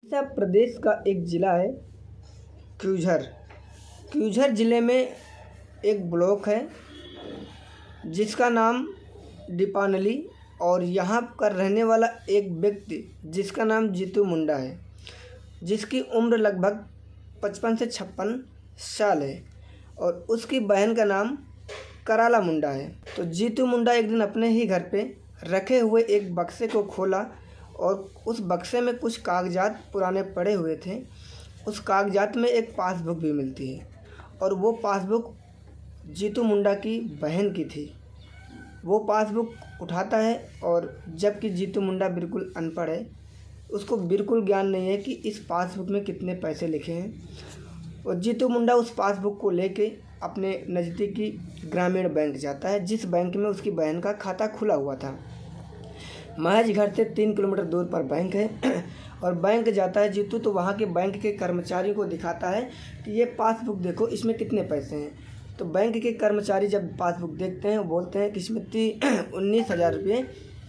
उड़ीसा प्रदेश का एक ज़िला है क्यूझर। क्यूझर ज़िले में एक ब्लॉक है जिसका नाम दीपानली और यहाँ का रहने वाला एक व्यक्ति जिसका नाम जीतू मुंडा है, जिसकी उम्र लगभग 55 से 56 साल है और उसकी बहन का नाम कराला मुंडा है। तो जीतू मुंडा एक दिन अपने ही घर पे रखे हुए एक बक्से को खोला और उस बक्से में कुछ कागजात पुराने पड़े हुए थे। उस कागजात में एक पासबुक भी मिलती है और वो पासबुक जीतू मुंडा की बहन की थी। वो पासबुक उठाता है और जबकि जीतू मुंडा बिल्कुल अनपढ़ है, उसको बिल्कुल ज्ञान नहीं है कि इस पासबुक में कितने पैसे लिखे हैं। और जीतू मुंडा उस पासबुक को लेके अपने नज़दीकी ग्रामीण बैंक जाता है, जिस बैंक में उसकी बहन का खाता खुला हुआ था। महज घर से 3 किलोमीटर दूर पर बैंक है और बैंक जाता है जीतू, तो वहाँ के बैंक के कर्मचारी को दिखाता है कि ये पासबुक देखो, इसमें कितने पैसे हैं। तो बैंक के कर्मचारी जब पासबुक देखते हैं, बोलते हैं कि इसमें 19,000 रुपये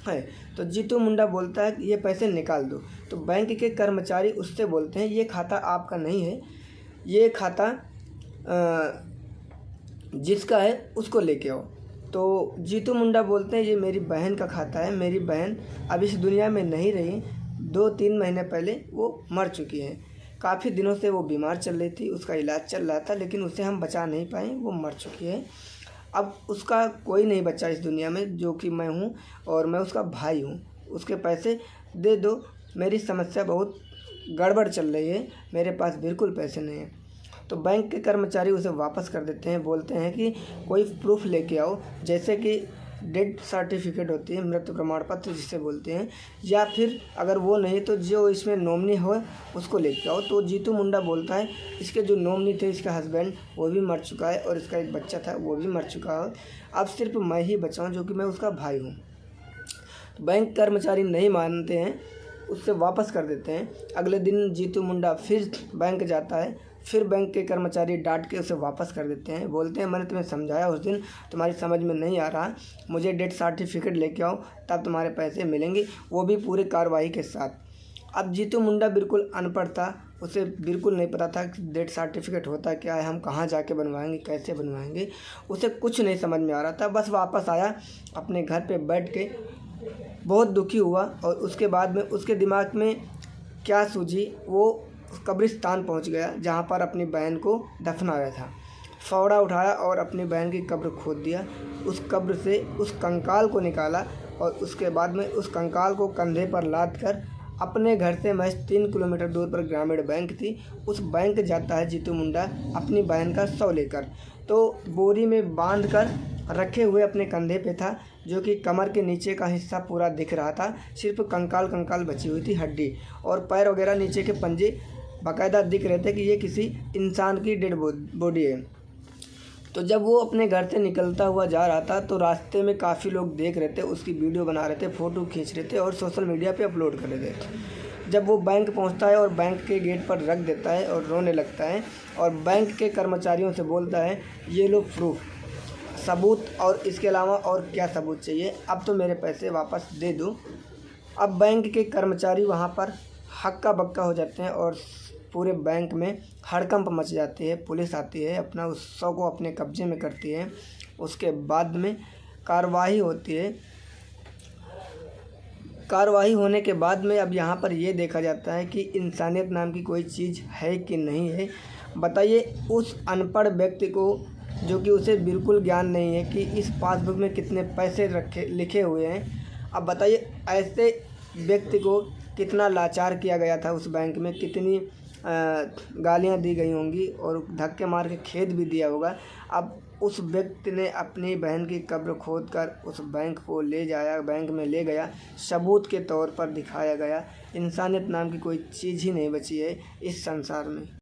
है। तो जीतू मुंडा बोलता है कि ये पैसे निकाल दो। तो बैंक के कर्मचारी उससे बोलते हैं ये खाता आपका नहीं है, ये खाता जिसका है उसको लेके आओ। तो जीतू मुंडा बोलते हैं ये मेरी बहन का खाता है, मेरी बहन अब इस दुनिया में नहीं रही, 2-3 महीने पहले वो मर चुकी है। काफ़ी दिनों से वो बीमार चल रही थी, उसका इलाज चल रहा था, लेकिन उसे हम बचा नहीं पाए, वो मर चुकी है। अब उसका कोई नहीं बचा इस दुनिया में, जो कि मैं हूँ और मैं उसका भाई हूँ। उसके पैसे दे दो, मेरी समस्या बहुत गड़बड़ चल रही है, मेरे पास बिल्कुल पैसे नहीं हैं। तो बैंक के कर्मचारी उसे वापस कर देते हैं, बोलते हैं कि कोई प्रूफ लेके आओ, जैसे कि डेथ सर्टिफिकेट होती है, मृत्यु प्रमाण पत्र जिसे बोलते हैं, या फिर अगर वो नहीं तो जो इसमें नॉमिनी हो उसको लेके आओ। तो जीतू मुंडा बोलता है इसके जो नॉमिनी थे, इसका हस्बैंड वो भी मर चुका है और इसका एक बच्चा था वो भी मर चुका है, अब सिर्फ मैं ही बचा हूँ जो कि मैं उसका भाई हूँ। तो बैंक कर्मचारी नहीं मानते हैं, उससे वापस कर देते हैं। अगले दिन जीतू मुंडा फिर बैंक जाता है, फिर बैंक के कर्मचारी डांट के उसे वापस कर देते हैं, बोलते हैं मैंने तुम्हें समझाया उस दिन, तुम्हारी समझ में नहीं आ रहा, मुझे डेथ सर्टिफिकेट लेके आओ तब तुम्हारे पैसे मिलेंगे, वो भी पूरी कार्रवाई के साथ। अब जीतू मुंडा बिल्कुल अनपढ़ था, उसे बिल्कुल नहीं पता था कि डेथ सर्टिफिकेट होता क्या है, हम कहाँ जाके बनवाएंगे, कैसे बनवाएंगे, उसे कुछ नहीं समझ में आ रहा था। बस वापस आया, अपने घर पर बैठ के बहुत दुखी हुआ और उसके बाद में उसके दिमाग में क्या सूझी, वो कब्रिस्तान पहुंच गया जहां पर अपनी बहन को दफनाया था। फावड़ा उठाया और अपनी बहन की कब्र खोद दिया, उस कब्र से उस कंकाल को निकाला और उसके बाद में उस कंकाल को कंधे पर लाद कर अपने घर से महज 3 किलोमीटर दूर पर ग्रामीण बैंक थी, उस बैंक जाता है जीतू मुंडा अपनी बहन का शव लेकर। तो बोरी में बांध कर रखे हुए अपने कंधे पे था, जो कि कमर के नीचे का हिस्सा पूरा दिख रहा था, सिर्फ कंकाल बची हुई थी, हड्डी और पैर वगैरह नीचे के पंजे बाकायदा दिख रहे थे कि ये किसी इंसान की डेड बॉडी है। तो जब वो अपने घर से निकलता हुआ जा रहा था तो रास्ते में काफ़ी लोग देख रहे थे, उसकी वीडियो बना रहे थे, फ़ोटो खींच रहे थे और सोशल मीडिया पे अपलोड कर रहे थे। जब वो बैंक पहुंचता है और बैंक के गेट पर रख देता है और रोने लगता है और बैंक के कर्मचारियों से बोलता है ये लो प्रूफ, सबूत, और इसके अलावा और क्या सबूत चाहिए, अब तो मेरे पैसे वापस दे दो। अब बैंक के कर्मचारी वहाँ पर हक्का बक्का हो जाते हैं और पूरे बैंक में हड़कंप मच जाती है। पुलिस आती है, अपना उस शव को अपने कब्जे में करती है। उसके बाद में कार्रवाई होती है। कार्रवाई होने के बाद में अब यहाँ पर ये देखा जाता है कि इंसानियत नाम की कोई चीज़ है कि नहीं है। बताइए उस अनपढ़ व्यक्ति को, जो कि उसे बिल्कुल ज्ञान नहीं है कि इस पासबुक में कितने पैसे लिखे हुए हैं, अब बताइए ऐसे व्यक्ति को कितना लाचार किया गया था, उस बैंक में कितनी गालियाँ दी गई होंगी और धक्के मार के खेद भी दिया होगा। अब उस व्यक्ति ने अपनी बहन की कब्र खोद कर उस बैंक को ले जाया, बैंक में ले गया, सबूत के तौर पर दिखाया गया। इंसानियत नाम की कोई चीज़ ही नहीं बची है इस संसार में।